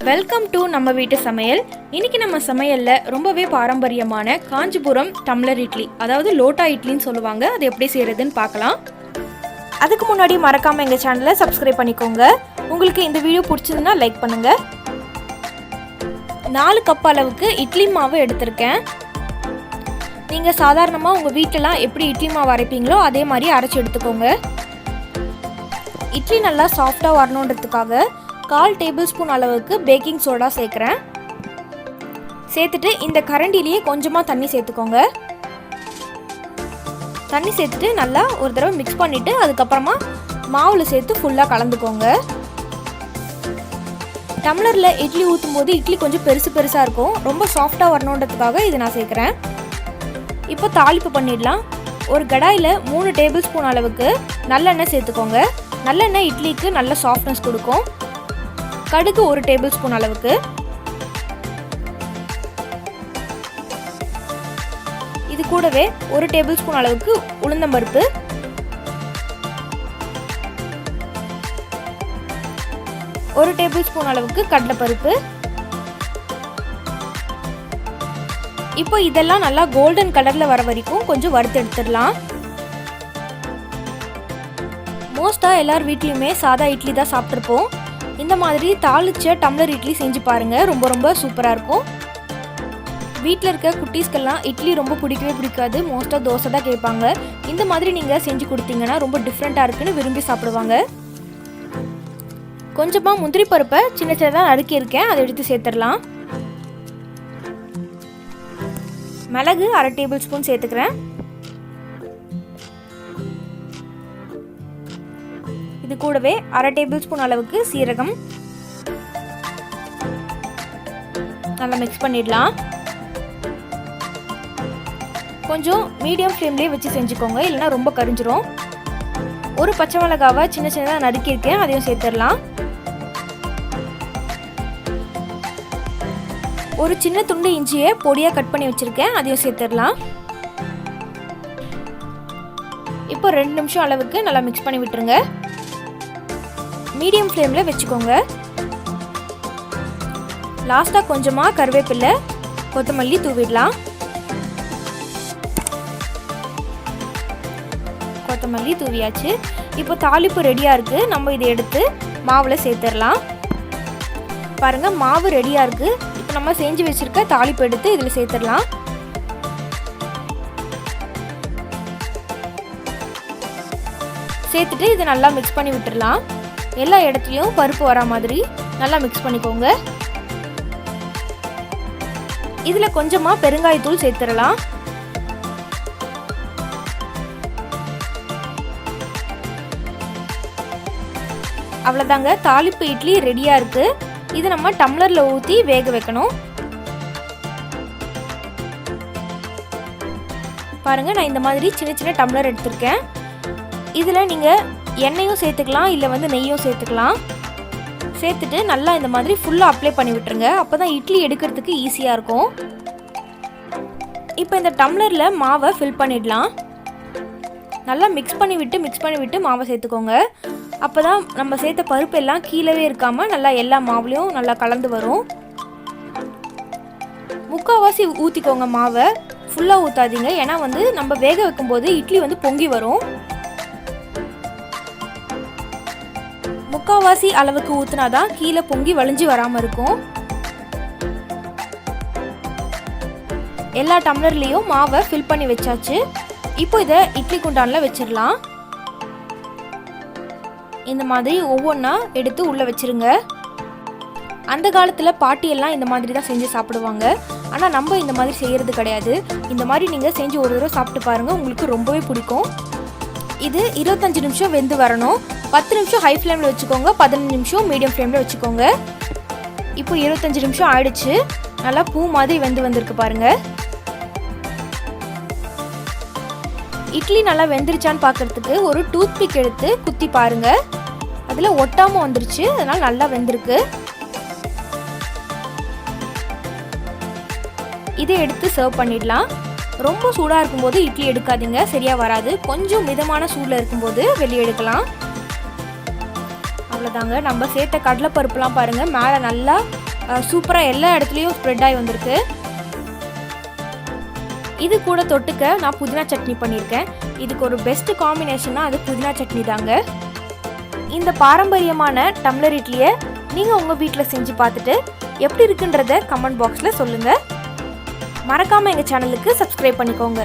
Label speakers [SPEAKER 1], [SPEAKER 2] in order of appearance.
[SPEAKER 1] Welcome to நம்ம வீட்டு சமையல். இன்னைக்கு நம்ம சமையல்ல ரொம்பவே பாரம்பரியமான காஞ்சிபுரம் டம்ளர் இட்லி, அதாவது லோட்டா இட்லின்னு சொல்லுவாங்க. அது எப்படி செய்யறதுன்னு பார்க்கலாம். அதுக்கு முன்னாடி மறக்காம எங்க சேனலை சப்ஸ்கிரைப் பண்ணிக்கோங்க. உங்களுக்கு இந்த வீடியோ பிடிச்சதுன்னா லைக் பண்ணுங்க. 4 கப் அளவுக்கு இட்லி மாவு எடுத்திருக்கேன். நீங்க சாதாரணமா உங்க வீட்டிலலாம் எப்படி இட்லி மாவு அரைப்பீங்களோ அதே மாதிரி அரைச்சி எடுத்துக்கோங்க. இட்லி நல்லா சாஃப்டா வரணுன்றதுக்காக 1/4 டேபிள் ஸ்பூன் அளவுக்கு பேக்கிங் சோடா சேர்க்குறேன். சேர்த்துட்டு இந்த கரண்டிலேயே கொஞ்சமாக தண்ணி சேர்த்துக்கோங்க. தண்ணி சேர்த்துட்டு நல்லா ஒரு தடவை மிக்ஸ் பண்ணிவிட்டு அதுக்கப்புறமா மாவில் சேர்த்து ஃபுல்லாக கலந்துக்கோங்க. டம்ளரில் இட்லி ஊற்றும் போது இட்லி கொஞ்சம் பெருசாக இருக்கும். ரொம்ப சாஃப்டாக வரணுன்றதுக்காக இது நான் சேர்க்குறேன். இப்போ தாளிப்பு பண்ணிடலாம். ஒரு கடாயில் 3 டேபிள் ஸ்பூன் அளவுக்கு நல்லெண்ணெய் சேர்த்துக்கோங்க. நல்லெண்ணெய் இட்லிக்கு நல்ல சாஃப்ட்னஸ் கொடுக்கும். கடுகு 1 டேபிள் ஸ்பூன் அளவுக்கு, இது கூடவே 1 டேபிள் ஸ்பூன் அளவுக்கு உளுந்தம்பருப்பு, 1 டேபிள் ஸ்பூன் அளவுக்கு கடலைப்பருப்பு. இப்போ இதெல்லாம் நல்லா கோல்டன் கலர்ல வர வரைக்கும் கொஞ்சம் வறுத்து எடுத்துடலாம். மோஸ்டா எல்லார் வீட்லயுமே சாதா இட்லி தான் சாப்பிட்ருப்போம். இந்த மாதிரி தாளிச்ச டம்ளர் இட்லி செஞ்சு பாருங்க, ரொம்ப சூப்பராக இருக்கும். வீட்டில் இருக்க குட்டீஸ்க்கெல்லாம் இட்லி ரொம்ப பிடிக்காது. மோஸ்ட்டாக தோசை தான் கேட்பாங்க. இந்த மாதிரி நீங்கள் செஞ்சு கொடுத்தீங்கன்னா ரொம்ப டிஃப்ரெண்ட்டாக இருக்குன்னு விரும்பி சாப்பிடுவாங்க. கொஞ்சமாக முந்திரி பருப்பை சின்னதாக நறுக்கியிருக்கேன், அதை எடுத்து சேர்த்துடலாம். மிளகு 1/2 டேபிள் ஸ்பூன் சேர்த்துக்கிறேன். இது கூடவே 1/2 டேபிள் ஸ்பூன் அளவுக்கு சீரகம் நல்லா மிக்ஸ் பண்ணிடலாம். கொஞ்சம் மீடியம் ஃப்ளேம்லேயே வச்சு செஞ்சுக்கோங்க, இல்லைன்னா ரொம்ப கரிஞ்சிரும். ஒரு பச்சை மிளகாவை சின்னதாக நறுக்கியிருக்கேன், அதையும் சேர்த்துடலாம். ஒரு சின்ன துண்டு இஞ்சியை பொடியாக கட் பண்ணி வச்சுருக்கேன், அதையும் சேர்த்துடலாம். இப்போ 2 நிமிஷம் அளவுக்கு நல்லா மிக்ஸ் பண்ணி விட்டுருங்க. மீடியம் ஃப்ளேமில் வச்சுக்கோங்க. லாஸ்ட்டாக கொஞ்சமாக கருவேப்பிலை, கொத்தமல்லி தூவிடலாம். கொத்தமல்லி தூவியாச்சு. இப்போ தாளிப்பு ரெடியாக இருக்குது. நம்ம இதை எடுத்து மாவில் சேர்த்துடலாம். பாருங்கள், மாவு ரெடியாக இருக்குது. இப்போ நம்ம செஞ்சு வச்சுருக்க தாளிப்பு எடுத்து இதில் சேர்த்துடலாம். சேர்த்துட்டு இதை நல்லா மிக்ஸ் பண்ணி விட்டுடலாம். எல்லா இடத்துலையும் பருப்பு வர மாதிரி நல்லா மிக்ஸ் பண்ணிக்கோங்க. இதில் கொஞ்சமாக பெருங்காயத்தூள் சேர்த்துடலாம். அவ்வளோதாங்க, தாளிப்பு இட்லி ரெடியாக இருக்குது. இதை நம்ம டம்ளரில் ஊற்றி வேக வைக்கணும். பாருங்கள், நான் இந்த மாதிரி சின்ன டம்ளர் எடுத்திருக்கேன். இதில் நீங்கள் எண்ணெயும் சேர்த்துக்கலாம், இல்லை நெய்யும் சேர்த்துக்கலாம். சேர்த்துட்டு நல்லா இந்த மாதிரி ஃபுல்லாக அப்ளை பண்ணி விட்டுருங்க. அப்போ தான் இட்லி எடுக்கிறதுக்கு ஈஸியாக இருக்கும். இப்போ இந்த டம்ளரில் மாவை ஃபில் பண்ணிடலாம். நல்லா மிக்ஸ் பண்ணி விட்டு மாவை சேர்த்துக்கோங்க. அப்போ தான் நம்ம சேர்த்த பருப்பு எல்லாம் கீழவே இருக்காமல் நல்லா எல்லா மாவுலையும் நல்லா கலந்து வரும். முக்கால்வாசி ஊற்றிக்கோங்க மாவை, ஃபுல்லாக ஊற்றாதீங்க. ஏன்னா நம்ம வேக வைக்கும்போது இட்லி பொங்கி வரும். முக்கால்வாசி அளவுக்கு ஊற்றினாதான் கீழே பொங்கி வழிஞ்சு வராமல் இருக்கும். எல்லா டம்ளர்லேயும் மாவை ஃபில் பண்ணி வச்சாச்சு. இப்போ இதை இட்லி குண்டானில் வச்சிடலாம். இந்த மாதிரி ஒவ்வொன்றா எடுத்து உள்ளே வச்சிருங்க. அந்த காலத்தில் பாட்டியெல்லாம் இந்த மாதிரி தான் செஞ்சு சாப்பிடுவாங்க. ஆனால் நம்ம இந்த மாதிரி செய்கிறது கிடையாது. இந்த மாதிரி நீங்கள் செஞ்சு ஒரு தடவை சாப்பிட்டு பாருங்கள், உங்களுக்கு ரொம்பவே பிடிக்கும். இது 25 நிமிஷம் வெந்து வரணும். 10 நிமிஷம் ஹை ஃப்ளேமில் வச்சுக்கோங்க, 15 நிமிஷம் மீடியம் ஃப்ளேமில் வச்சுக்கோங்க. இப்போ 25 நிமிஷம் ஆயிடுச்சு. நல்லா பூ மாதிரி வந்திருக்கு பாருங்க. இட்லி நல்லா வெந்துருச்சான்னு பார்க்கறதுக்கு ஒரு டூத் பிக் எடுத்து குத்தி பாருங்க. அதில் ஒட்டாமல் வந்துருச்சு, அதனால் நல்லா வெந்திருக்கு. இதை எடுத்து சர்வ் பண்ணிடலாம். ரொம்ப சூடாக இருக்கும்போது இட்லி எடுக்காதீங்க, சரியாக வராது. கொஞ்சம் மிதமான சூடில் இருக்கும்போது வெளியே எடுக்கலாம். அவ்வளோதாங்க, நம்ம சேர்த்த கடலைப்பருப்புலாம் பாருங்கள் மேலே நல்லா சூப்பராக எல்லா இடத்துலையும் ஸ்ப்ரெட் ஆகி வந்திருக்கு. இது கூட தொட்டுக்க நான் புதினா சட்னி பண்ணியிருக்கேன். இதுக்கு ஒரு பெஸ்ட் காம்பினேஷனாக அது புதினா சட்னி தாங்க. இந்த பாரம்பரியமான டம்ளர் இட்லியை நீங்கள் உங்கள் வீட்டில் செஞ்சு பார்த்துட்டு எப்படி இருக்குன்றத கமெண்ட் பாக்ஸில் சொல்லுங்கள். மறக்காமல் எங்கள் சேனலுக்கு சப்ஸ்கிரைப் பண்ணிக்கோங்க.